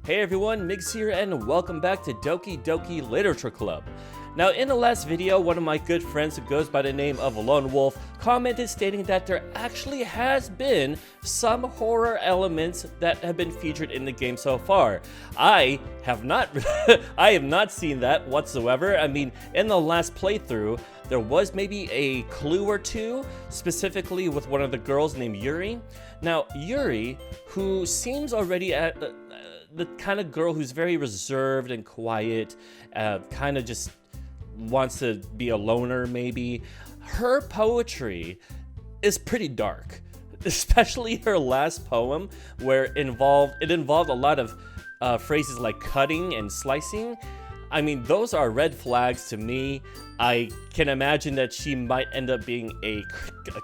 Hey everyone, Migs here and welcome back to Doki Doki Literature Club. Now in the last video, one of my good friends who goes by the name of Lone Wolf commented stating that there actually has been some horror elements that have been featured in the game so far. I have not seen that whatsoever. I mean, in the last playthrough, there was maybe a clue or two, specifically with one of the girls named Yuri. Now, Yuri, who seems already at the kind of girl who's very reserved and quiet, kind of just wants to be a loner maybe. Her poetry is pretty dark, especially her last poem where it involved a lot of phrases like cutting and slicing. I mean, those are red flags to me. I can imagine that she might end up being a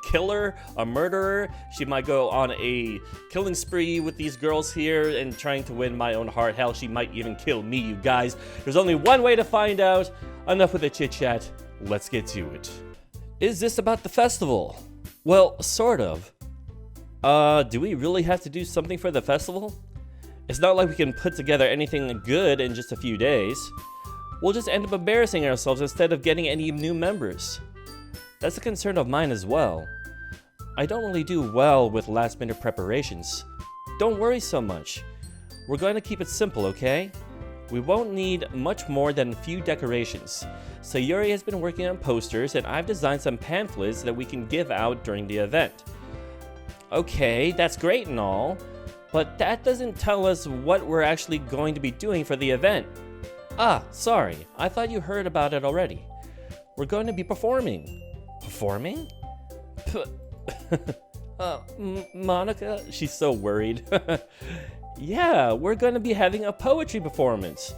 killer, a murderer. She might go on a killing spree with these girls here and trying to win my own heart. Hell, she might even kill me, you guys. There's only one way to find out. Enough with the chit-chat. Let's get to it. Is this about the festival? Well, sort of. Do we really have to do something for the festival? It's not like we can put together anything good in just a few days. We'll just end up embarrassing ourselves instead of getting any new members. That's a concern of mine as well. I don't really do well with last-minute preparations. Don't worry so much. We're going to keep it simple, okay? We won't need much more than a few decorations. Sayuri has been working on posters, and I've designed some pamphlets that we can give out during the event. Okay, that's great and all, but that doesn't tell us what we're actually going to be doing for the event. Ah, sorry. I thought you heard about it already. We're going to be performing. Performing? Monica? She's so worried. Yeah, we're going to be having a poetry performance.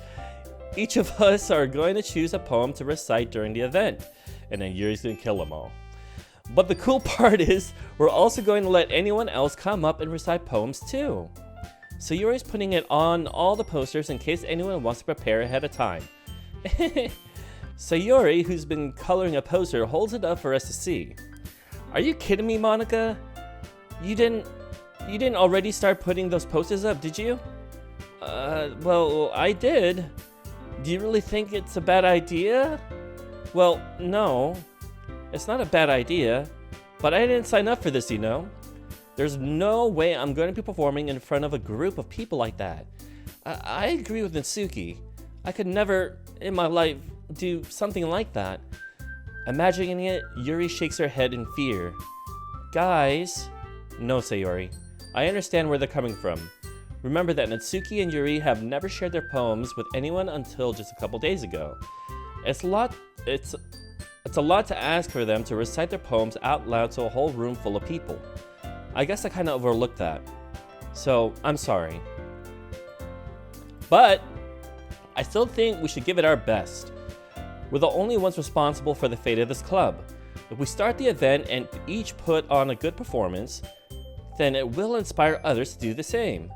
Each of us are going to choose a poem to recite during the event, and then Yuri's going to kill them all. But the cool part is, we're also going to let anyone else come up and recite poems too. So Yuri's putting it on all the posters in case anyone wants to prepare ahead of time. Sayuri, who's been coloring a poster, holds it up for us to see. Are you kidding me, Monica? You didn't already start putting those posters up, did you? Well, I did. Do you really think it's a bad idea? Well, no. It's not a bad idea, but I didn't sign up for this, you know? There's no way I'm going to be performing in front of a group of people like that. I agree with Natsuki. I could never, in my life, do something like that. Imagining it, Yuri shakes her head in fear. Guys, no, Sayuri. I understand where they're coming from. Remember that Natsuki and Yuri have never shared their poems with anyone until just a couple days ago. It's a lot to ask for them to recite their poems out loud to a whole room full of people. I guess I kind of overlooked that. So, I'm sorry. But I still think we should give it our best. We're the only ones responsible for the fate of this club. If we start the event and each put on a good performance, then it will inspire others to do the same.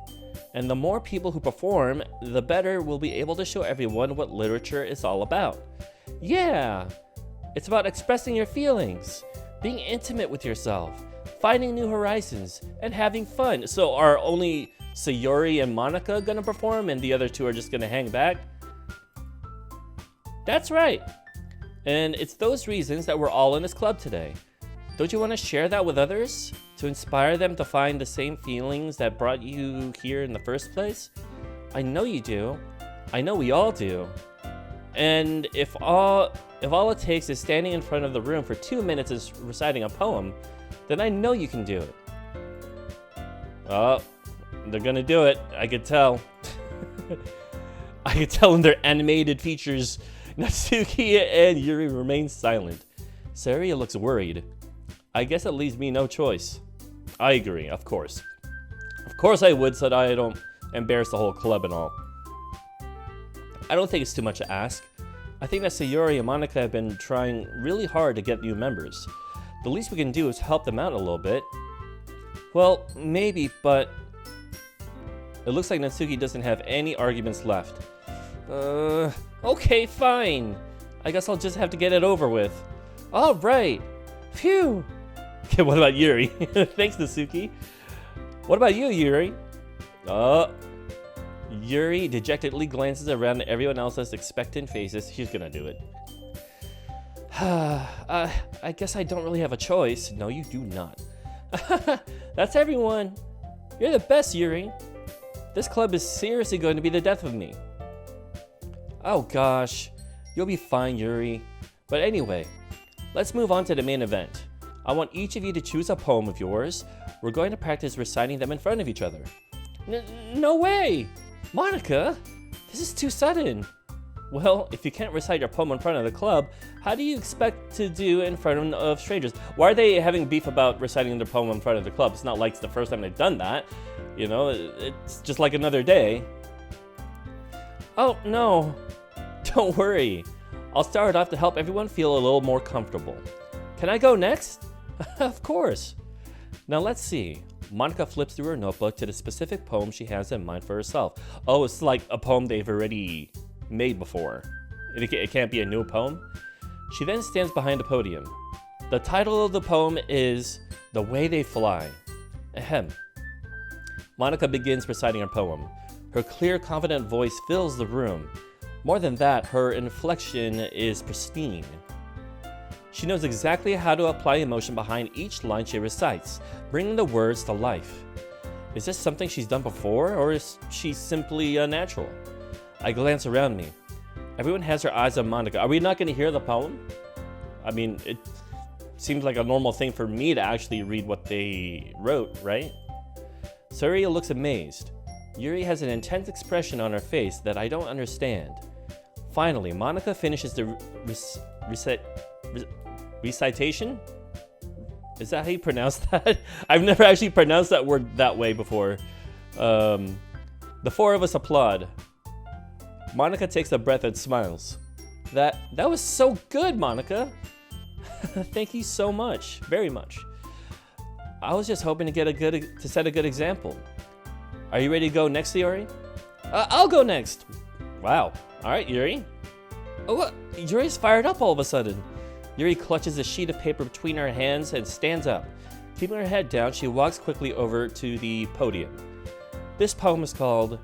And the more people who perform, the better we'll be able to show everyone what literature is all about. Yeah! It's about expressing your feelings, being intimate with yourself, finding new horizons, and having fun. So are only Sayuri and Monica gonna perform and the other two are just gonna hang back? That's right. And it's those reasons that we're all in this club today. Don't you want to share that with others? To inspire them to find the same feelings that brought you here in the first place? I know you do. I know we all do. And if all it takes is standing in front of the room for 2 minutes and reciting a poem, then I know you can do it. Oh, they're gonna do it. I could tell. I could tell in their animated features. Natsuki and Yuri remain silent. Saria looks worried. I guess it leaves me no choice. I agree, of course. Of course I would, so that I don't embarrass the whole club and all. I don't think it's too much to ask. I think that Sayuri and Monica have been trying really hard to get new members. The least we can do is help them out a little bit. Well, maybe, but it looks like Natsuki doesn't have any arguments left. Okay, fine. I guess I'll just have to get it over with. All right. Phew. Okay, what about Yuri? Thanks, Natsuki. What about you, Yuri? Yuri dejectedly glances around at everyone else's expectant faces. She's gonna do it. I guess I don't really have a choice. No, you do not. That's everyone. You're the best, Yuri. This club is seriously going to be the death of me. Oh gosh, you'll be fine, Yuri. But anyway, let's move on to the main event. I want each of you to choose a poem of yours. We're going to practice reciting them in front of each other. No way! Monica, this is too sudden. Well, if you can't recite your poem in front of the club, how do you expect to do it in front of strangers? Why are they having beef about reciting their poem in front of the club? It's not like it's the first time they've done that. You know, it's just like another day. Oh, no. Don't worry. I'll start off to help everyone feel a little more comfortable. Can I go next? Of course. Now let's see. Monica flips through her notebook to the specific poem she has in mind for herself. Oh, it's like a poem they've already made before. It can't be a new poem. She then stands behind the podium. The title of the poem is The Way They Fly. Ahem. Monica begins reciting her poem. Her clear, confident voice fills the room. More than that, her inflection is pristine. She knows exactly how to apply emotion behind each line she recites, bringing the words to life. Is this something she's done before, or is she simply a natural? I glance around me. Everyone has their eyes on Monica. Are we not going to hear the poem? I mean, it seems like a normal thing for me to actually read what they wrote, right? Surya looks amazed. Yuri has an intense expression on her face that I don't understand. Finally, Monica finishes the recitation? Is that how you pronounce that? I've never actually pronounced that word that way before. The four of us applaud. Monica takes a breath and smiles. That was so good, Monica. Thank you so much, very much. I was just hoping to set a good example. Are you ready to go next, Yuri? I'll go next. Wow. All right, Yuri. Oh, what? Yuri's fired up all of a sudden. Yuri clutches a sheet of paper between her hands and stands up. Keeping her head down, she walks quickly over to the podium. This poem is called...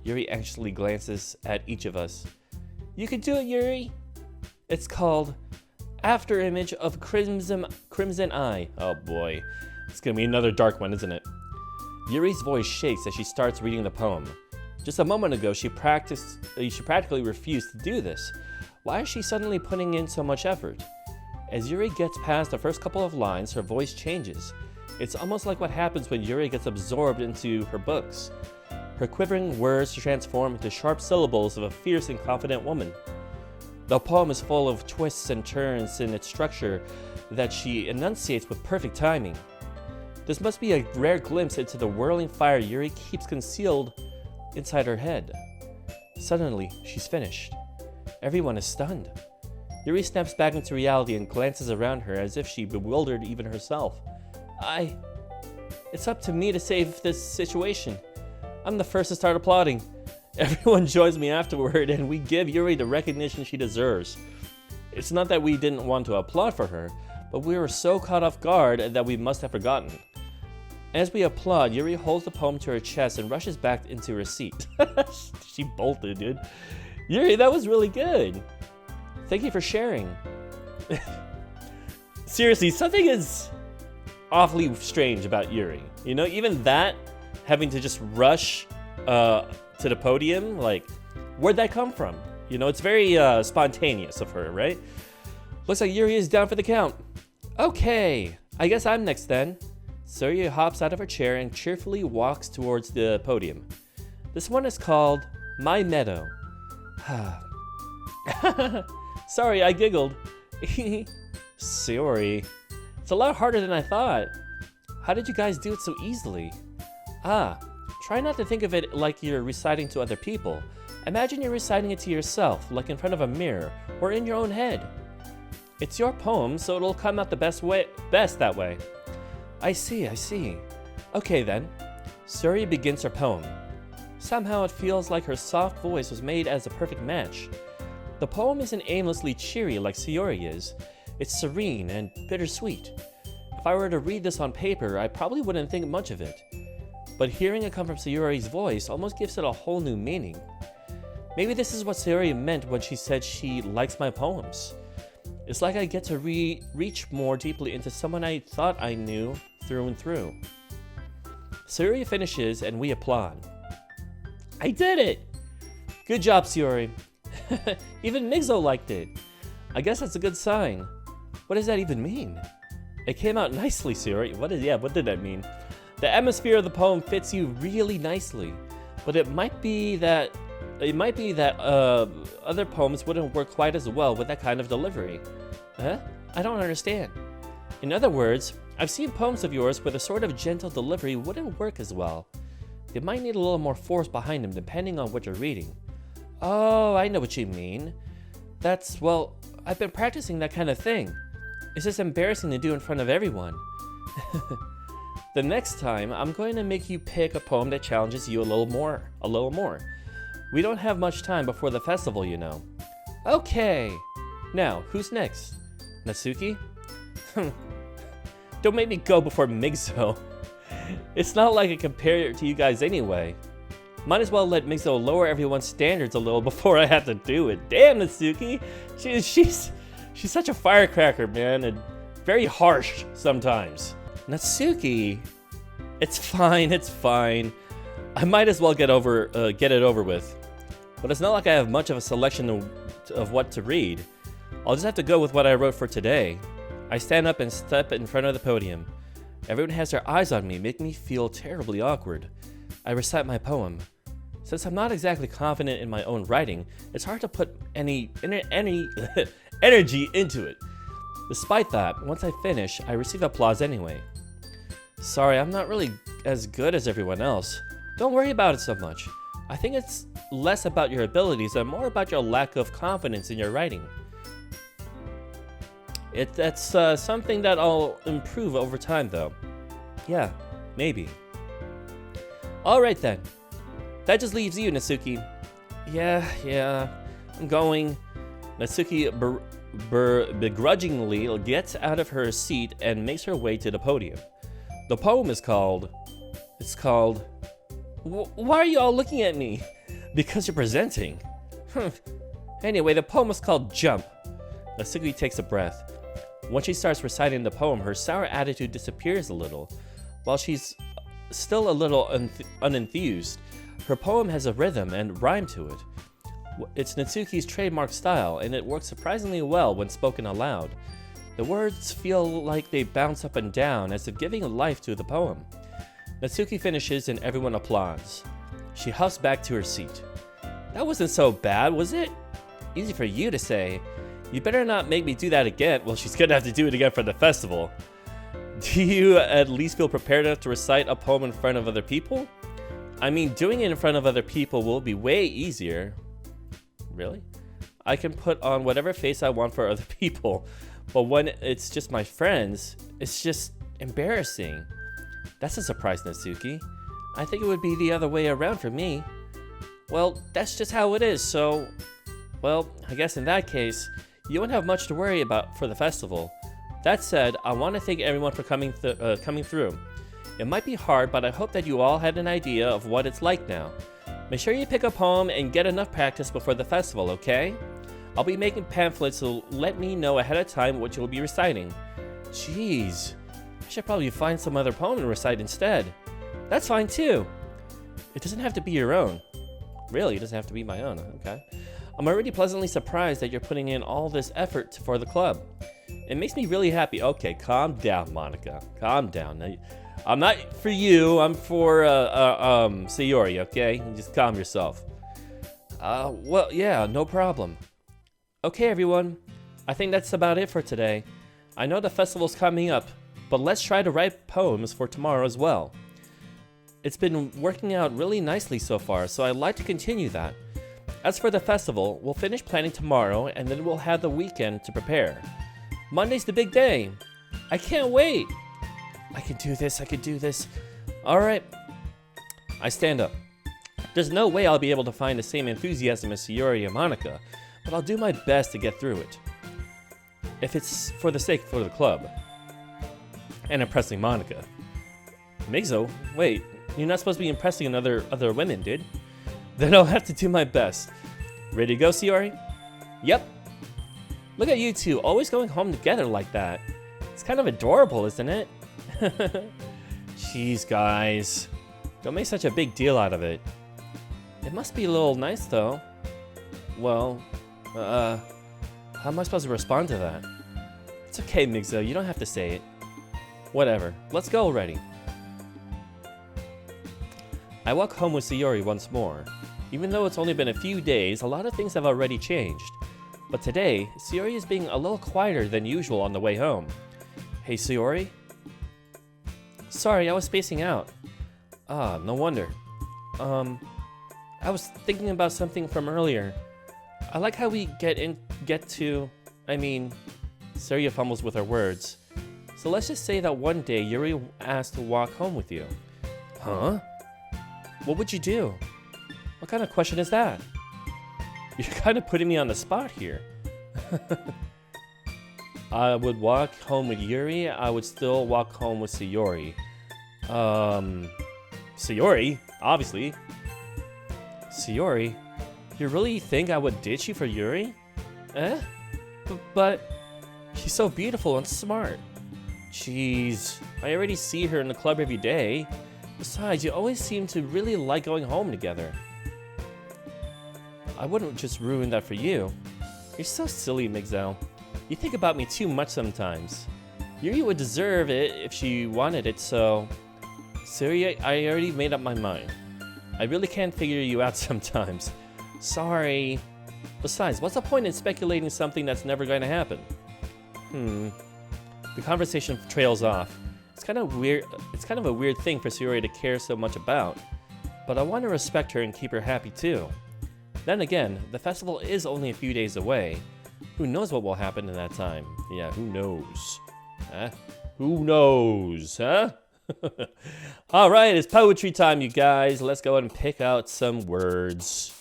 Yuri anxiously glances at each of us. You can do it, Yuri. It's called After Image of Crimson Eye. Oh boy. It's gonna be another dark one, isn't it? Yuri's voice shakes as she starts reading the poem. Just a moment ago, she practically refused to do this. Why is she suddenly putting in so much effort? As Yuri gets past the first couple of lines, her voice changes. It's almost like what happens when Yuri gets absorbed into her books. Her quivering words transform into sharp syllables of a fierce and confident woman. The poem is full of twists and turns in its structure that she enunciates with perfect timing. This must be a rare glimpse into the whirling fire Yuri keeps concealed inside her head. Suddenly, she's finished. Everyone is stunned. Yuri snaps back into reality and glances around her as if she bewildered even herself. It's up to me to save this situation. I'm the first to start applauding. Everyone joins me afterward and we give Yuri the recognition she deserves. It's not that we didn't want to applaud for her, but we were so caught off guard that we must have forgotten. As we applaud, Yuri holds the poem to her chest and rushes back into her seat. She bolted, dude. Yuri, that was really good. Thank you for sharing. Seriously, something is awfully strange about Yuri. You know, even that, having to just rush to the podium, like, where'd that come from? You know, it's very spontaneous of her, right? Looks like Yuri is down for the count. Okay, I guess I'm next then. Surya hops out of her chair and cheerfully walks towards the podium. This one is called My Meadow. Sorry, I giggled. Sorry. It's a lot harder than I thought. How did you guys do it so easily? Try not to think of it like you're reciting to other people. Imagine you're reciting it to yourself, like in front of a mirror, or in your own head. It's your poem, so it'll come out the best that way. I see. Okay then. Surya begins her poem. Somehow it feels like her soft voice was made as a perfect match. The poem isn't aimlessly cheery like Sayori is. It's serene and bittersweet. If I were to read this on paper, I probably wouldn't think much of it. but hearing it come from Sayori's voice almost gives it a whole new meaning. Maybe this is what Sayori meant when she said she likes my poems. It's like I get to reach more deeply into someone I thought I knew through and through. Sayori finishes and we applaud. I did it! Good job, Sayori. Even MigsXL liked it. I guess that's a good sign. What does that even mean? It came out nicely, Sayori. What did that mean? The atmosphere of the poem fits you really nicely, but it might be that other poems wouldn't work quite as well with that kind of delivery. Huh? I don't understand. In other words, I've seen poems of yours with a sort of gentle delivery wouldn't work as well. They might need a little more force behind them depending on what you're reading. Oh, I know what you mean. Well, I've been practicing that kind of thing. It's just embarrassing to do in front of everyone. The next time, I'm going to make you pick a poem that challenges you a little more. We don't have much time before the festival, you know. Okay. Now, who's next? Natsuki? Don't make me go before MigsXL. It's not like I compare it to you guys anyway. Might as well let MigsXL lower everyone's standards a little before I have to do it. Damn, Natsuki! She's such a firecracker, man, and very harsh sometimes. Natsuki! It's fine. I might as well get it over with. But it's not like I have much of a selection of what to read. I'll just have to go with what I wrote for today. I stand up and step in front of the podium. Everyone has their eyes on me, making me feel terribly awkward. I recite my poem. Since I'm not exactly confident in my own writing, it's hard to put any energy into it. Despite that, once I finish, I receive applause anyway. Sorry, I'm not really as good as everyone else. Don't worry about it so much. I think it's less about your abilities and more about your lack of confidence in your writing. That's something that I'll improve over time, though. Yeah, maybe. Alright then. That just leaves you, Natsuki. Yeah, I'm going. Natsuki begrudgingly gets out of her seat and makes her way to the podium. The poem is called... Why are you all looking at me? Because you're presenting. Anyway, the poem is called Jump. Natsuki takes a breath. When she starts reciting the poem, her sour attitude disappears a little. While she's still a little unenthused, her poem has a rhythm and rhyme to it. It's Natsuki's trademark style, and it works surprisingly well when spoken aloud. The words feel like they bounce up and down as if giving life to the poem. Natsuki finishes and everyone applauds. She huffs back to her seat. That wasn't so bad, was it? Easy for you to say. You better not make me do that again. Well, she's gonna have to do it again for the festival. Do you at least feel prepared enough to recite a poem in front of other people? I mean, doing it in front of other people will be way easier. Really? I can put on whatever face I want for other people, but when it's just my friends, it's just embarrassing. That's a surprise, Natsuki. I think it would be the other way around for me. Well, that's just how it is, so... Well, I guess in that case, you won't have much to worry about for the festival. That said, I want to thank everyone for coming through. It might be hard, but I hope that you all had an idea of what it's like now. Make sure you pick a poem and get enough practice before the festival, okay? I'll be making pamphlets, so let me know ahead of time what you'll be reciting. Jeez, I should probably find some other poem to recite instead. That's fine too. It doesn't have to be your own. Really, it doesn't have to be my own, okay? I'm already pleasantly surprised that you're putting in all this effort for the club. It makes me really happy. Okay, calm down, Monica. Calm down. I'm not for you. I'm for Sayori. Okay, just calm yourself. Well, yeah, no problem. Okay, everyone. I think that's about it for today. I know the festival's coming up, but let's try to write poems for tomorrow as well. It's been working out really nicely so far, so I'd like to continue that. As for the festival, we'll finish planning tomorrow, and then we'll have the weekend to prepare. Monday's the big day. I can't wait. I can do this. Alright. I stand up. There's no way I'll be able to find the same enthusiasm as Sayori and Monica, but I'll do my best to get through it. If it's for the sake of the club. And impressing Monica. MigsXL? Wait, You're not supposed to be impressing other women, dude. Then I'll have to do my best. Ready to go, Sayori? Yep. Look at you two, always going home together like that. It's kind of adorable, isn't it? Jeez, guys. Don't make such a big deal out of it. It must be a little nice, though. Well, how am I supposed to respond to that? It's okay, MigsXL, you don't have to say it. Whatever, let's go already. I walk home with Sayori once more. Even though it's only been a few days, a lot of things have already changed. But today, Sayori is being a little quieter than usual on the way home. Hey, Sayori? Sorry, I was spacing out. Ah, no wonder. I was thinking about something from earlier. I like how we Sayori fumbles with her words. So let's just say that one day Yuri asked to walk home with you. Huh? What would you do? What kind of question is that? You're kind of putting me on the spot here. I would walk home with Yuri. I would still walk home with Sayori. Sayori? Obviously. Sayori? You really think I would ditch you for Yuri? Eh? But she's so beautiful and smart. Jeez, I already see her in the club every day. Besides, you always seem to really like going home together. I wouldn't just ruin that for you. You're so silly, MigsXL. You think about me too much sometimes. Yuri would deserve it if she wanted it, so... Sayori, I already made up my mind. I really can't figure you out sometimes. Sorry. Besides, what's the point in speculating something that's never going to happen? The conversation trails off. It's kind of a weird thing for Sayori to care so much about. But I want to respect her and keep her happy too. Then again, the festival is only a few days away. Who knows what will happen in that time? Yeah, who knows? Huh? Who knows, huh? Alright, it's poetry time, you guys. Let's go ahead and pick out some words.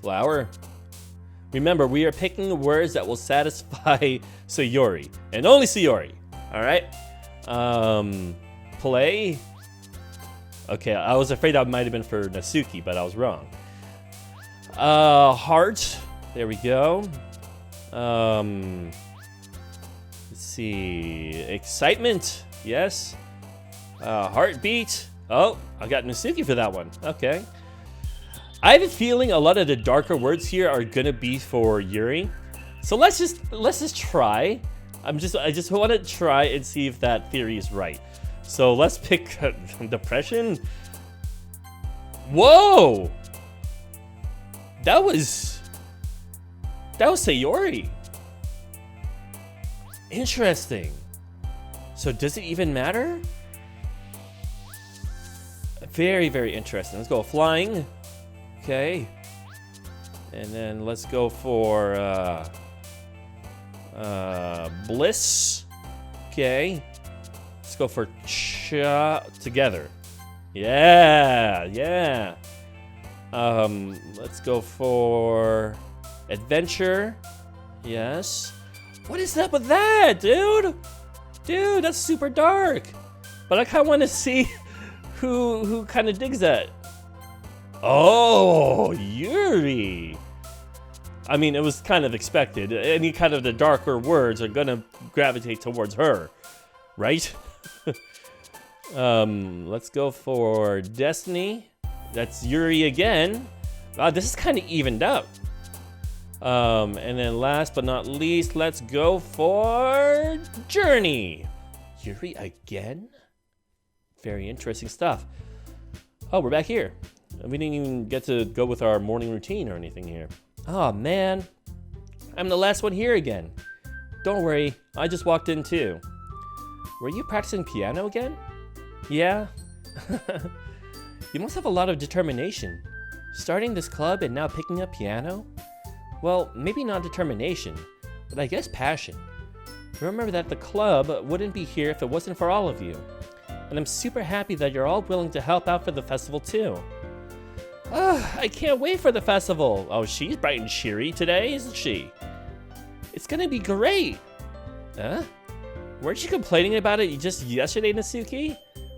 Flower. Remember, we are picking words that will satisfy Sayori. And only Sayori. Alright? Play. Okay, I was afraid that might have been for Natsuki, but I was wrong. Heart. There we go. Let's see. Excitement. Yes. Heartbeat. Oh, I got Natsuki for that one. Okay. I have a feeling a lot of the darker words here are gonna be for Yuri. So let's just try. I just want to try and see if that theory is right. So let's pick depression. Whoa! That was Sayori. Interesting. So does it even matter? Very, very interesting. Let's go flying. Okay. And then let's go for bliss. Okay. Let's go for together. Yeah, yeah. Let's go for adventure. Yes. What is up with that, dude? Dude, that's super dark. But I kind of want to see who kind of digs that. Oh, Yuri. I mean, it was kind of expected. Any kind of the darker words are gonna gravitate towards her, right? Let's go for destiny. That's Yuri again. Wow, this is kind of evened out. And then last but not least, let's go for journey. Yuri again? Very interesting stuff. Oh, we're back here. We didn't even get to go with our morning routine or anything here. Oh man, I'm the last one here again. Don't worry, I just walked in too. Were you practicing piano again? Yeah. You must have a lot of determination. Starting this club and now picking up piano? Well, maybe not determination, but I guess passion. Remember that the club wouldn't be here if it wasn't for all of you. And I'm super happy that you're all willing to help out for the festival too. I can't wait for the festival. Oh, she's bright and cheery today, isn't she? It's gonna be great. Huh? Weren't you complaining about it just yesterday, Natsuki?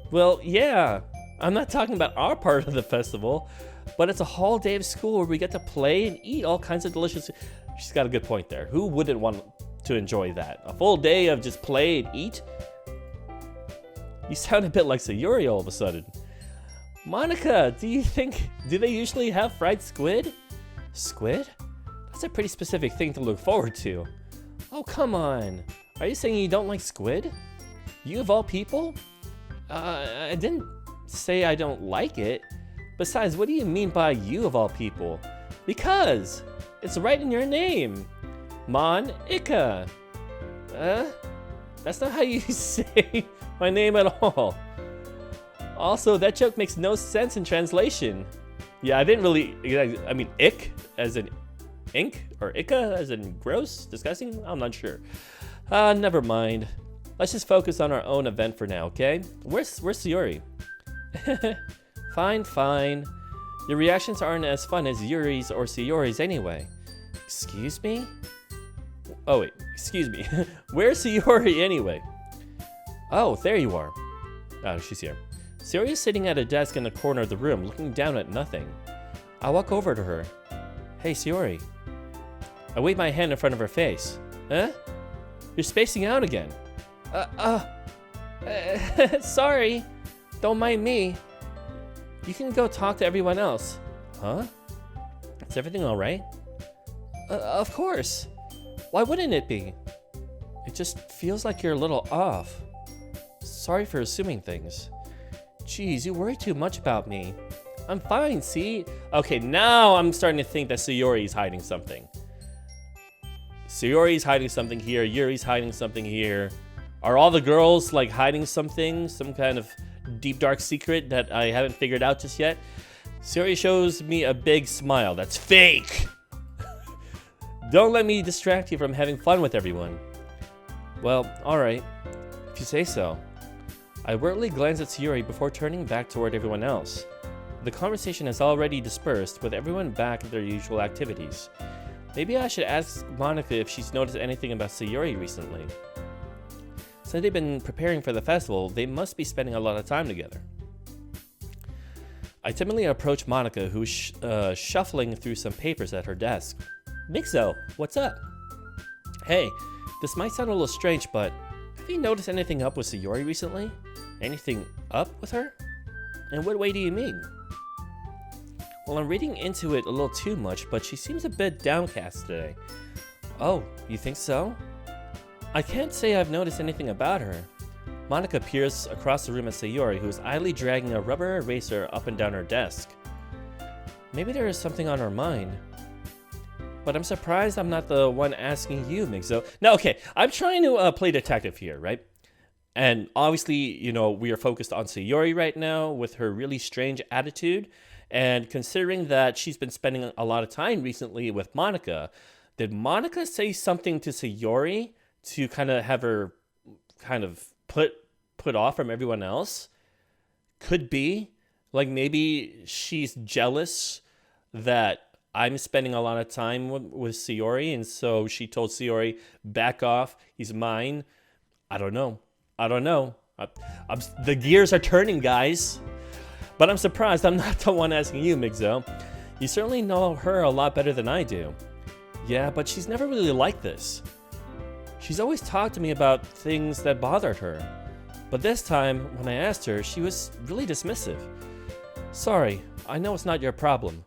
Well, yeah. I'm not talking about our part of the festival, but it's a whole day of school where we get to play and eat all kinds of delicious... She's got a good point there. Who wouldn't want to enjoy that? A full day of just play and eat? You sound a bit like Sayuri all of a sudden. Monica, do they usually have fried squid? Squid? That's a pretty specific thing to look forward to. Oh, come on. Are you saying you don't like squid? You of all people? I didn't say I don't like it. Besides, what do you mean by you of all people? Because it's right in your name. Mon-Ika. That's not how you say my name at all. Also, that joke makes no sense in translation. Yeah, I didn't really, I mean, ick as in ink, or ika as in gross, disgusting? I'm not sure. Never mind. Let's just focus on our own event for now, okay? Where's Sayuri? Fine. Your reactions aren't as fun as Yuri's or Sayuri's anyway. Excuse me? Oh wait, excuse me. Where's Sayuri anyway? Oh, there you are. Oh, she's here. Sayuri is sitting at a desk in the corner of the room, looking down at nothing. I walk over to her. Hey, Sayuri. I wave my hand in front of her face. Huh? You're spacing out again. Sorry. Don't mind me. You can go talk to everyone else. Huh? Is everything alright? Of course. Why wouldn't it be? It just feels like you're a little off. Sorry for assuming things. Jeez, you worry too much about me. I'm fine, see? Okay, now I'm starting to think that Sayuri's hiding something. Sayuri's hiding something here, Yuri's hiding something here. Are all the girls like hiding something? Some kind of deep dark secret that I haven't figured out just yet? Sayuri shows me a big smile. That's fake! Don't let me distract you from having fun with everyone. Well, alright. If you say so. I weirdly glance at Sayuri before turning back toward everyone else. The conversation has already dispersed, with everyone back at their usual activities. Maybe I should ask Monica if she's noticed anything about Sayuri recently. Since they've been preparing for the festival, they must be spending a lot of time together. I timidly approach Monica, who's shuffling through some papers at her desk. MigsXL, what's up? Hey, this might sound a little strange, but have you noticed anything up with Sayuri recently? Anything up with her? In what way do you mean? Well, I'm reading into it a little too much, but she seems a bit downcast today. Oh, you think so? I can't say I've noticed anything about her. Monica peers across the room at Sayuri, who is idly dragging a rubber eraser up and down her desk. Maybe there is something on her mind. But I'm surprised I'm not the one asking you, MigsXL. No, okay, I'm trying to play detective here, right? And obviously, you know, we are focused on Sayuri right now with her really strange attitude. And considering that she's been spending a lot of time recently with Monica, did Monica say something to Sayuri to kind of have her kind of put off from everyone else? Could be. Like maybe she's jealous that I'm spending a lot of time with Sayuri, and so she told Sayuri, back off, he's mine. I don't know. The gears are turning, guys. But I'm surprised I'm not the one asking you, MigsXL. You certainly know her a lot better than I do. Yeah, but she's never really like this. She's always talked to me about things that bothered her. But this time, when I asked her, she was really dismissive. Sorry, I know it's not your problem.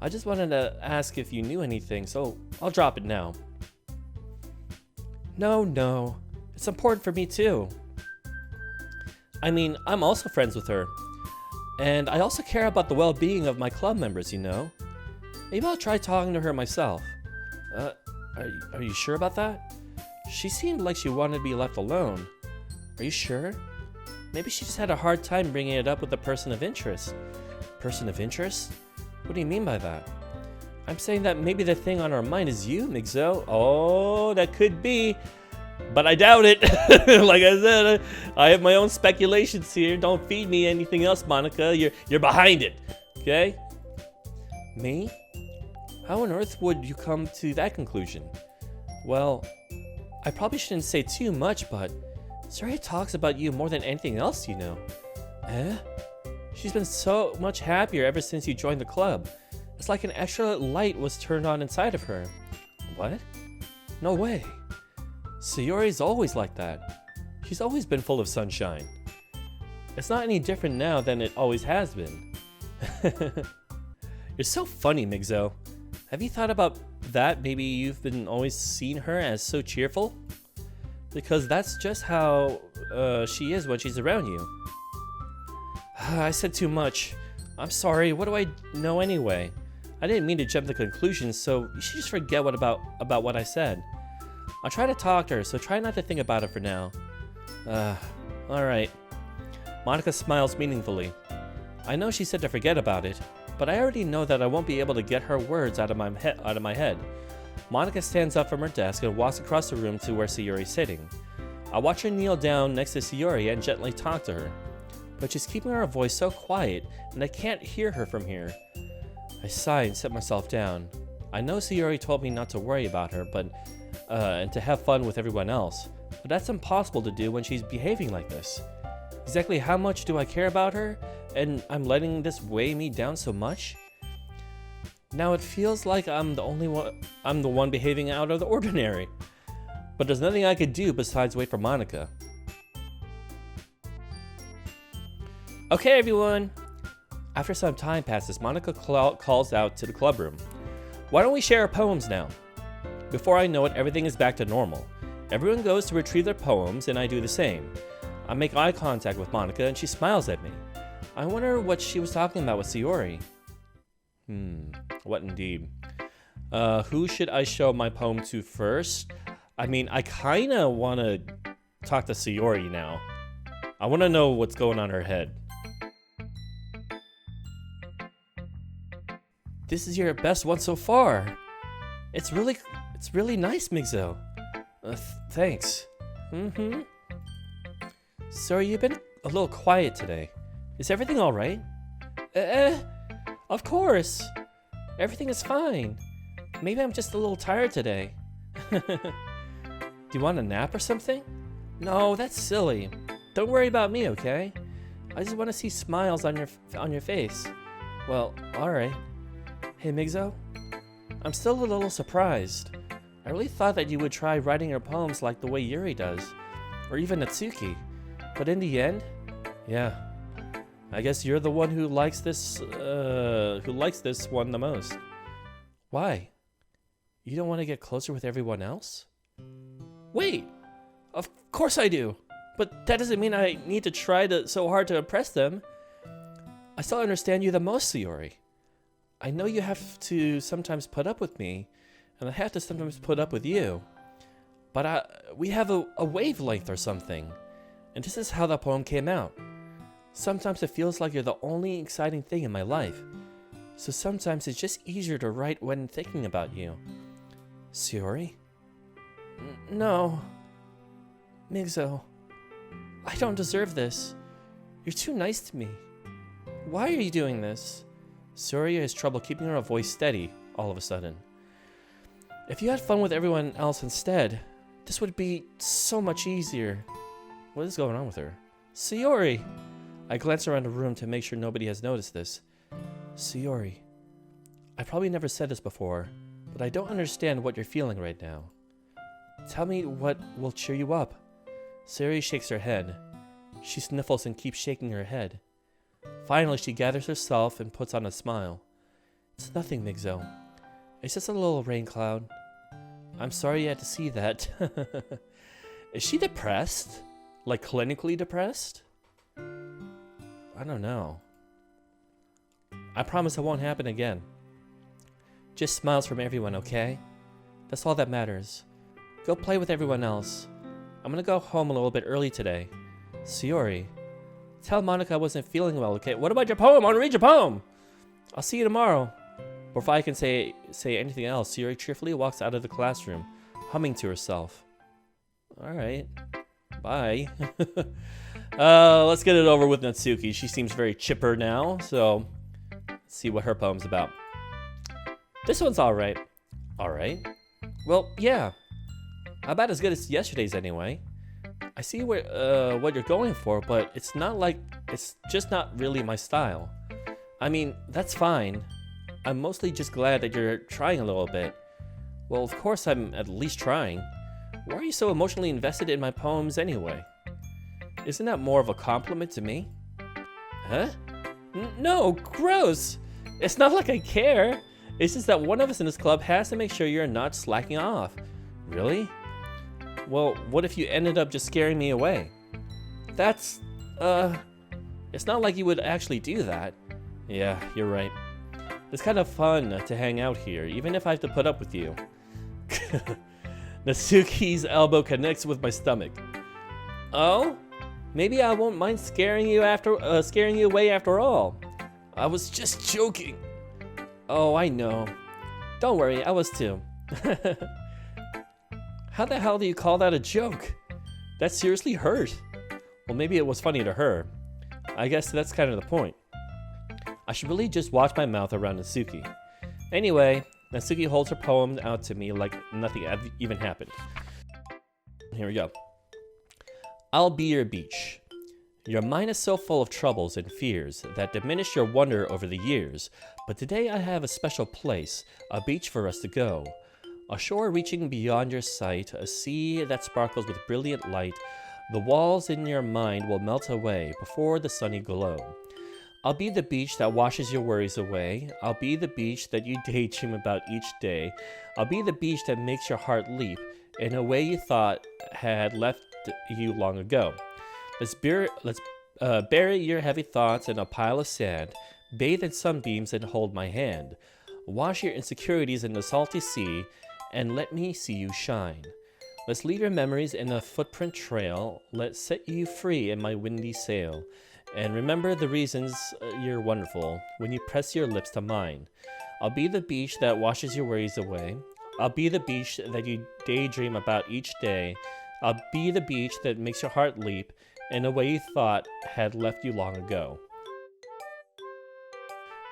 I just wanted to ask if you knew anything, so I'll drop it now. No. It's important for me too. I mean, I'm also friends with her. And I also care about the well-being of my club members, you know? Maybe I'll try talking to her myself. Are you sure about that? She seemed like she wanted to be left alone. Are you sure? Maybe she just had a hard time bringing it up with a person of interest. Person of interest? What do you mean by that? I'm saying that maybe the thing on her mind is you, MigsXL. Oh, that could be. But I doubt it. Like I said, I have my own speculations here. Don't feed me anything else, Monica. You're behind it. Okay? Me? How on earth would you come to that conclusion? Well, I probably shouldn't say too much, but Sayori talks about you more than anything else you know. Eh? She's been so much happier ever since you joined the club. It's like an extra light was turned on inside of her. What? No way. Sayori's always like that. She's always been full of sunshine. It's not any different now than it always has been. You're so funny, MigsXL. Have you thought about that? Maybe you've been always seen her as so cheerful? Because that's just how she is when she's around you. I said too much. I'm sorry, what do I know anyway? I didn't mean to jump to conclusions, so you should just forget about what I said. I'll try to talk to her, so try not to think about it for now. Alright. Monika smiles meaningfully. I know she said to forget about it, but I already know that I won't be able to get her words out of my head. Monika stands up from her desk and walks across the room to where Sayori's sitting. I watch her kneel down next to Sayori and gently talk to her, but she's keeping her voice so quiet and I can't hear her from here. I sigh and sit myself down. I know Sayori told me not to worry about her, and to have fun with everyone else, but that's impossible to do when she's behaving like this. Exactly how much do I care about her, and I'm letting this weigh me down so much? Now it feels like I'm the one behaving out of the ordinary. But there's nothing I could do besides wait for Monika. Okay, everyone. After some time passes, Monika calls out to the club room. Why don't we share our poems now? Before I know it, everything is back to normal. Everyone goes to retrieve their poems, and I do the same. I make eye contact with Monika, and she smiles at me. I wonder what she was talking about with Sayori. What indeed? Who should I show my poem to first? I mean, I kinda wanna talk to Sayori now. I wanna know what's going on in her head. This is your best one so far. It's really nice, MigsXL. Thanks. Sorry, you've been a little quiet today. Is everything alright? Of course. Everything is fine. Maybe I'm just a little tired today. Do you want a nap or something? No, that's silly. Don't worry about me, okay? I just want to see smiles on your face. Well, alright. Hey, MigsXL? I'm still a little surprised. I really thought that you would try writing your poems like the way Yuri does, or even Natsuki. But in the end, yeah, I guess you're the one who likes this one the most. Why? You don't want to get closer with everyone else? Wait, of course I do. But that doesn't mean I need to try so hard to impress them. I still understand you the most, Sayori. I know you have to sometimes put up with me, and I have to sometimes put up with you. But we have a wavelength or something. And this is how the poem came out. Sometimes it feels like you're the only exciting thing in my life. So sometimes it's just easier to write when thinking about you. Sayori? No. MigsXL. I don't deserve this. You're too nice to me. Why are you doing this? Sayori has trouble keeping her voice steady all of a sudden. If you had fun with everyone else instead, this would be so much easier. What is going on with her? Sayori! I glance around the room to make sure nobody has noticed this. Sayori, I probably never said this before, but I don't understand what you're feeling right now. Tell me what will cheer you up. Sayori shakes her head. She sniffles and keeps shaking her head. Finally, she gathers herself and puts on a smile. It's nothing, MigsXL. It's just a little rain cloud. I'm sorry you had to see that. Is she depressed? Like clinically depressed? I don't know. I promise it won't happen again. Just smiles from everyone, okay? That's all that matters. Go play with everyone else. I'm gonna go home a little bit early today. Sayori, tell Monika I wasn't feeling well, okay? What about your poem? I want to read your poem! I'll see you tomorrow. Before I can say anything else, Sayori cheerfully walks out of the classroom, humming to herself. Alright. Bye. Let's get it over with Natsuki. She seems very chipper now, so let's see what her poem's about. This one's alright. Alright. Well, yeah. About as good as yesterday's anyway. I see what you're going for, but it's just not really my style. I mean, that's fine. I'm mostly just glad that you're trying a little bit. Well, of course I'm at least trying. Why are you so emotionally invested in my poems anyway? Isn't that more of a compliment to me? Huh? No, gross! It's not like I care. It's just that one of us in this club has to make sure you're not slacking off. Really? Well, what if you ended up just scaring me away? It's not like you would actually do that. Yeah, you're right. It's kind of fun to hang out here, even if I have to put up with you. Natsuki's elbow connects with my stomach. Oh? Maybe I won't mind scaring you away after all. I was just joking. Oh, I know. Don't worry, I was too. How the hell do you call that a joke? That seriously hurt. Well, maybe it was funny to her. I guess that's kind of the point. I should really just watch my mouth around Natsuki. Anyway, Natsuki holds her poem out to me like nothing even happened. Here we go. I'll be your beach. Your mind is so full of troubles and fears that diminish your wonder over the years, but today I have a special place, a beach for us to go. A shore reaching beyond your sight, a sea that sparkles with brilliant light. The walls in your mind will melt away before the sunny glow. I'll be the beach that washes your worries away. I'll be the beach that you daydream about each day. I'll be the beach that makes your heart leap in a way you thought had left you long ago. Let's bury your heavy thoughts in a pile of sand. Bathe in sunbeams and hold my hand. Wash your insecurities in the salty sea and let me see you shine. Let's leave your memories in a footprint trail. Let's set you free in my windy sail. And remember the reasons you're wonderful when you press your lips to mine. I'll be the beach that washes your worries away. I'll be the beach that you daydream about each day. I'll be the beach that makes your heart leap in a way you thought had left you long ago.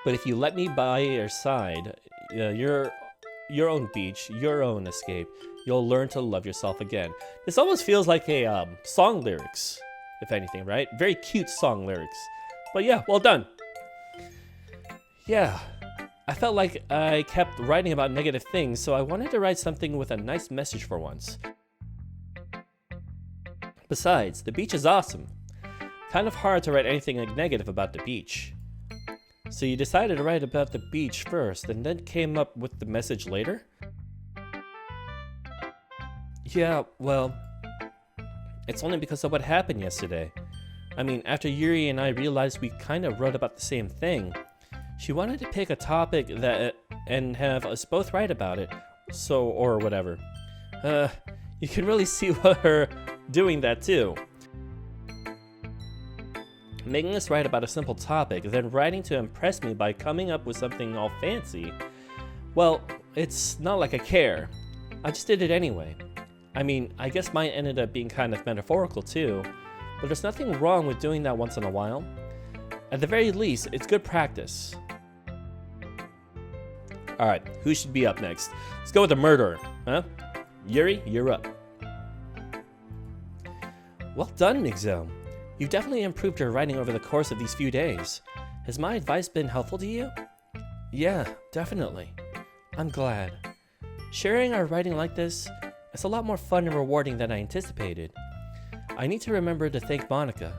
But if you let me by your side, your own beach, your own escape, you'll learn to love yourself again. This almost feels like a song lyrics, if anything, right? Very cute song lyrics. But yeah, well done. Yeah, I felt like I kept writing about negative things, so I wanted to write something with a nice message for once. Besides, the beach is awesome. Kind of hard to write anything negative about the beach. So you decided to write about the beach first and then came up with the message later? Yeah, well, it's only because of what happened yesterday. I mean, after Yuri and I realized we kind of wrote about the same thing, she wanted to pick a topic and have us both write about it, or whatever. You can really see her doing that too. Making us write about a simple topic, then writing to impress me by coming up with something all fancy. Well, it's not like I care. I just did it anyway. I mean, I guess mine ended up being kind of metaphorical too, but there's nothing wrong with doing that once in a while. At the very least, it's good practice. Alright, who should be up next? Let's go with the murderer, huh? Yuri, you're up. Well done, MigsXL. You've definitely improved your writing over the course of these few days. Has my advice been helpful to you? Yeah, definitely. I'm glad. Sharing our writing like this is a lot more fun and rewarding than I anticipated. I need to remember to thank Monica.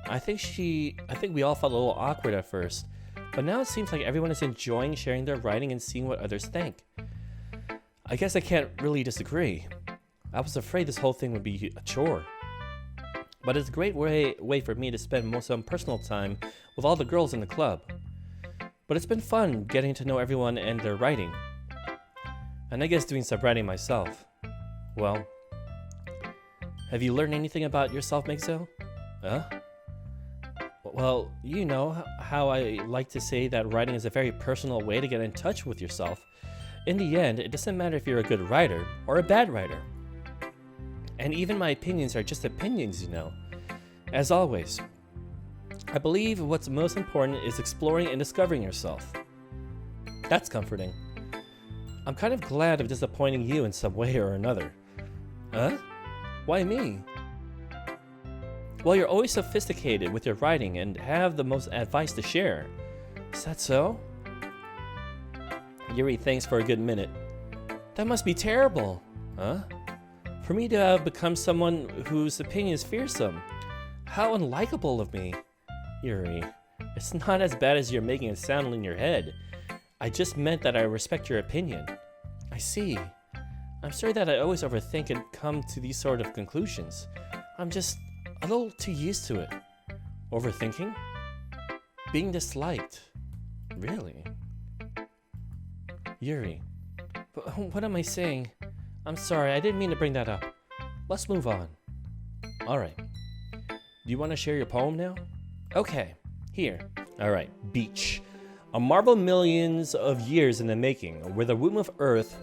I think we all felt a little awkward at first, but now it seems like everyone is enjoying sharing their writing and seeing what others think. I guess I can't really disagree. I was afraid this whole thing would be a chore. But it's a great way for me to spend some personal time with all the girls in the club. But it's been fun getting to know everyone and their writing. And I guess doing some writing myself. Well, have you learned anything about yourself, MigsXL? Huh? Well, you know how I like to say that writing is a very personal way to get in touch with yourself. In the end, it doesn't matter if you're a good writer or a bad writer. And even my opinions are just opinions, you know. As always, I believe what's most important is exploring and discovering yourself. That's comforting. I'm kind of glad of disappointing you in some way or another. Huh? Why me? Well, you're always sophisticated with your writing and have the most advice to share. Is that so? Yuri thinks for a good minute. That must be terrible. Huh? For me to have become someone whose opinion is fearsome. How unlikable of me. Yuri, it's not as bad as you're making it sound in your head. I just meant that I respect your opinion. I see. I'm sorry that I always overthink and come to these sort of conclusions. I'm just a little too used to it. Overthinking? Being disliked. Really? Yuri, what am I saying? I'm sorry, I didn't mean to bring that up. Let's move on. Alright. Do you want to share your poem now? Okay, here. Alright, Beach. A marvel millions of years in the making, where the womb of Earth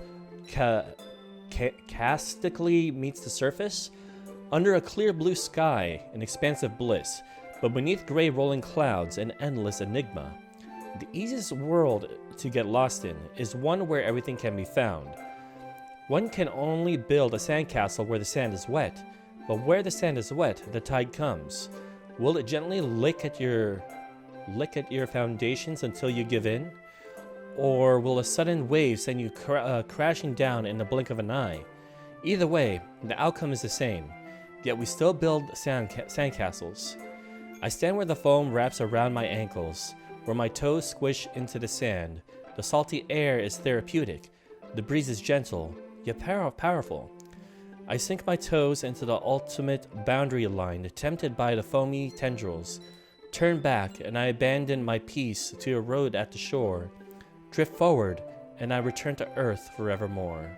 caustically meets the surface, under a clear blue sky, an expansive bliss, but beneath gray rolling clouds, an endless enigma. The easiest world to get lost in is one where everything can be found. One can only build a sandcastle where the sand is wet, but where the sand is wet, the tide comes. Will it gently lick at your foundations until you give in? Or will a sudden wave send you crashing down in the blink of an eye? Either way, the outcome is the same, yet we still build sandcastles. I stand where the foam wraps around my ankles, where my toes squish into the sand. The salty air is therapeutic. The breeze is gentle, yet powerful. I sink my toes into the ultimate boundary line, tempted by the foamy tendrils. Turn back, and I abandon my peace to erode at the shore. Drift forward, and I return to earth forevermore.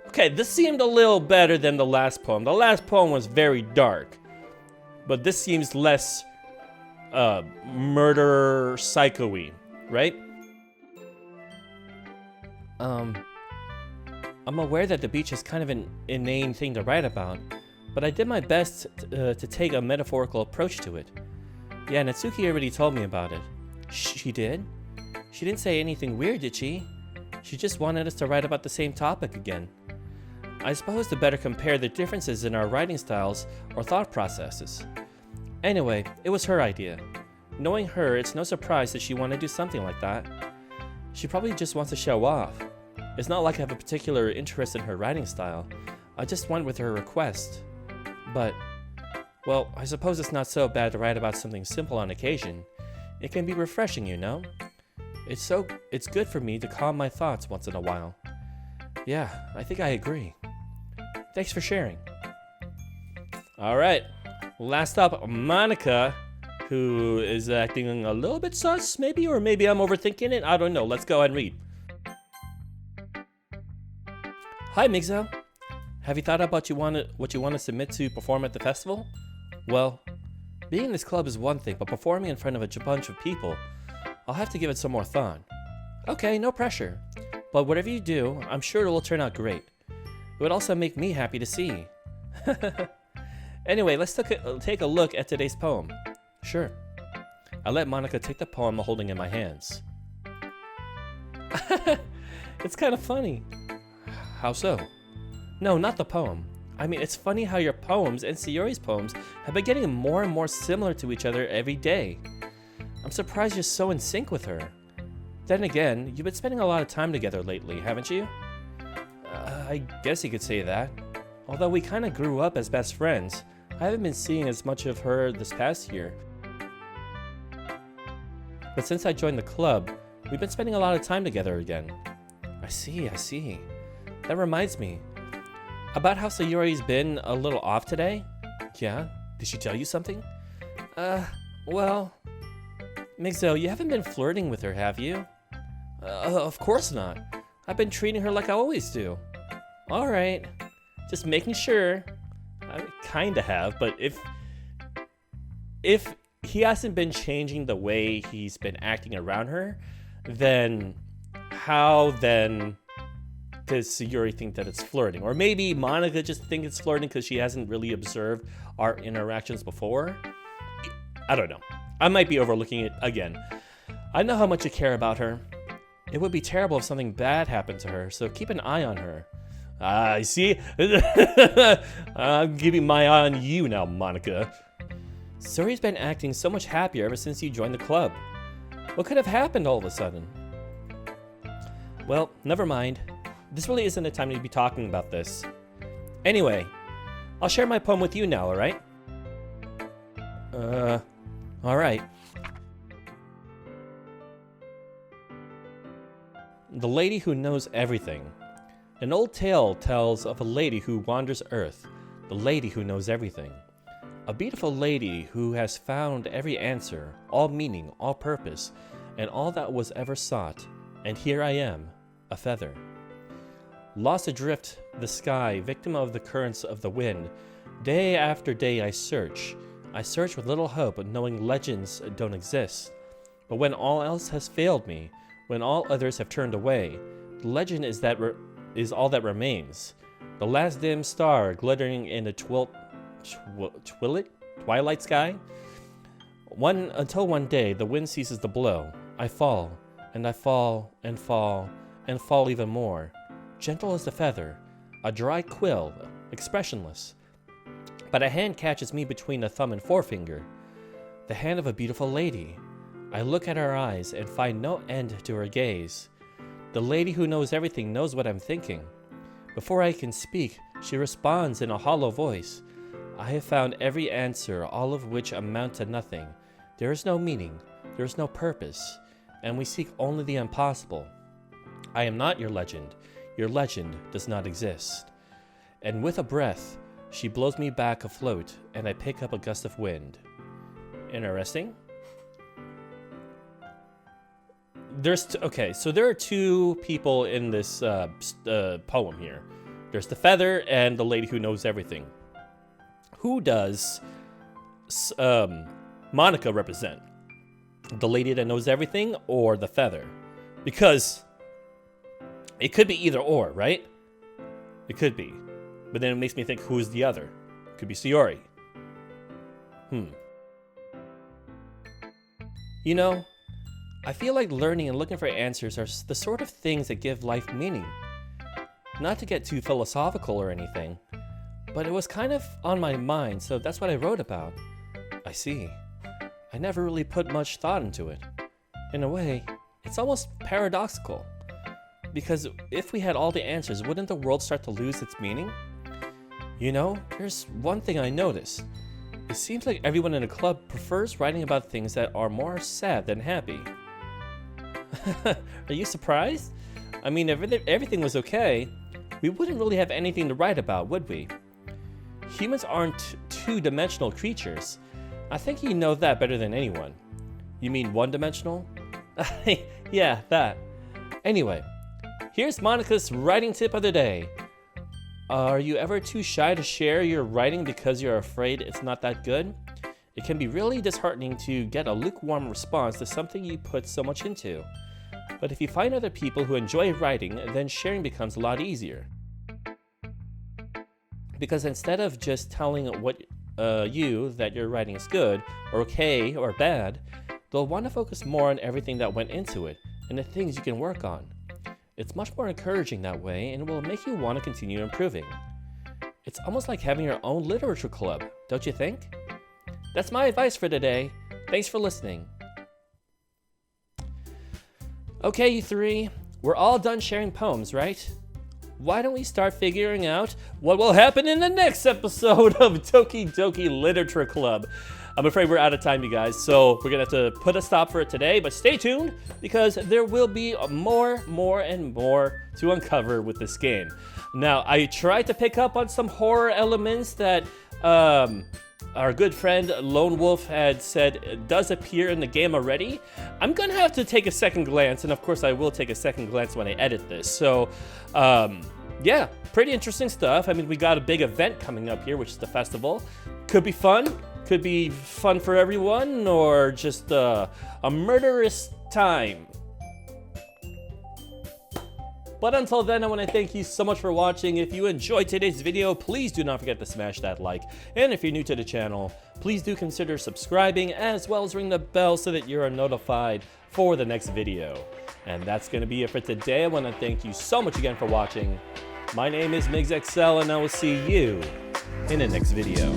Okay, this seemed a little better than the last poem. The last poem was very dark, but this seems less murder psycho-y, right? I'm aware that the beach is kind of an inane thing to write about, but I did my best to take a metaphorical approach to it. Yeah, Natsuki already told me about it. She did? She didn't say anything weird, did she? She just wanted us to write about the same topic again. I suppose to better compare the differences in our writing styles or thought processes. Anyway, it was her idea. Knowing her, it's no surprise that she wanted to do something like that. She probably just wants to show off. It's not like I have a particular interest in her writing style. I just went with her request. But, well, I suppose it's not so bad to write about something simple on occasion. It can be refreshing, you know? It's good for me to calm my thoughts once in a while. Yeah, I think I agree. Thanks for sharing. Alright, last up, Monica, who is acting a little bit sus, maybe, or maybe I'm overthinking it. I don't know. Let's go ahead and read. Hi, MigsXL. Have you thought about what you want to submit to perform at the festival? Well, being in this club is one thing, but performing in front of a bunch of people, I'll have to give it some more thought. Okay, no pressure. But whatever you do, I'm sure it will turn out great. It would also make me happy to see. Anyway, let's take a look at today's poem. Sure. I let Monica take the poem I'm holding in my hands. It's kind of funny. How so? No, not the poem. I mean, it's funny how your poems and Sayori's poems have been getting more and more similar to each other every day. I'm surprised you're so in sync with her. Then again, you've been spending a lot of time together lately, haven't you? I guess you could say that. Although we kind of grew up as best friends, I haven't been seeing as much of her this past year. But since I joined the club, we've been spending a lot of time together again. I see. That reminds me. About how Sayori's been a little off today? Yeah? Did she tell you something? Well... MigsXL, you haven't been flirting with her, have you? Of course not. I've been treating her like I always do. Alright. Just making sure. I kinda have, but if he hasn't been changing the way he's been acting around her, then how then does Sayori think that it's flirting? Or maybe Monica just thinks it's flirting because she hasn't really observed our interactions before? I don't know. I might be overlooking it again. I know how much you care about her. It would be terrible if something bad happened to her, so keep an eye on her. I see. I'm keeping my eye on you now, Monica. Suri's been acting so much happier ever since you joined the club. What could have happened all of a sudden? Well, never mind. This really isn't the time to be talking about this. Anyway, I'll share my poem with you now, alright? Alright. The Lady Who Knows Everything. An old tale tells of a lady who wanders Earth, the lady who knows everything. A beautiful lady who has found every answer, all meaning, all purpose, and all that was ever sought. And here I am, a feather. Lost adrift the sky, victim of the currents of the wind. Day after day I search. I search with little hope, knowing legends don't exist. But when all else has failed me, when all others have turned away, the legend is all that remains. The last dim star glittering in the twilight sky. Until one day the wind ceases to blow. I fall, and I fall, and fall, and fall even more. Gentle as the feather, a dry quill, expressionless. But a hand catches me between the thumb and forefinger. The hand of a beautiful lady. I look at her eyes and find no end to her gaze. The lady who knows everything knows what I'm thinking. Before I can speak, she responds in a hollow voice. I have found every answer, all of which amount to nothing. There is no meaning, there is no purpose, and we seek only the impossible. I am not your legend does not exist. And with a breath, she blows me back afloat, and I pick up a gust of wind. Interesting. Okay, so there are two people in this poem here. There's the feather and the lady who knows everything. Who does Monica represent? The lady that knows everything or the feather? Because it could be either or, right? It could be. But then it makes me think, who's the other? It could be Sayori. You know, I feel like learning and looking for answers are the sort of things that give life meaning. Not to get too philosophical or anything, but it was kind of on my mind, so that's what I wrote about. I see. I never really put much thought into it. In a way, it's almost paradoxical. Because if we had all the answers, wouldn't the world start to lose its meaning? You know, there's one thing I noticed. It seems like everyone in a club prefers writing about things that are more sad than happy. Are you surprised? I mean, if everything was okay, we wouldn't really have anything to write about, would we? Humans aren't two-dimensional creatures. I think you know that better than anyone. You mean one-dimensional? Yeah, that. Anyway, here's Monica's writing tip of the day. Are you ever too shy to share your writing because you're afraid it's not that good? It can be really disheartening to get a lukewarm response to something you put so much into. But if you find other people who enjoy writing, then sharing becomes a lot easier. Because instead of just telling you that your writing is good, or okay, or bad, they'll want to focus more on everything that went into it, and the things you can work on. It's much more encouraging that way, and it will make you want to continue improving. It's almost like having your own literature club, don't you think? That's my advice for today. Thanks for listening. Okay, you three, we're all done sharing poems, right? Why don't we start figuring out what will happen in the next episode of Doki Doki Literature Club? I'm afraid we're out of time, you guys, so we're gonna have to put a stop for it today, but stay tuned because there will be more and more to uncover with this game. Now, I tried to pick up on some horror elements that our good friend Lone Wolf had said does appear in the game already. I'm gonna have to take a second glance, and of course I will take a second glance when I edit this. So, yeah, pretty interesting stuff. I mean, we got a big event coming up here, which is the festival. Could be fun. Could be fun for everyone, or just a murderous time. But until then, I want to thank you so much for watching. If you enjoyed today's video, please do not forget to smash that like. And if you're new to the channel, please do consider subscribing as well as ring the bell so that you are notified for the next video. And that's going to be it for today. I want to thank you so much again for watching. My name is MigsXL, and I will see you in the next video.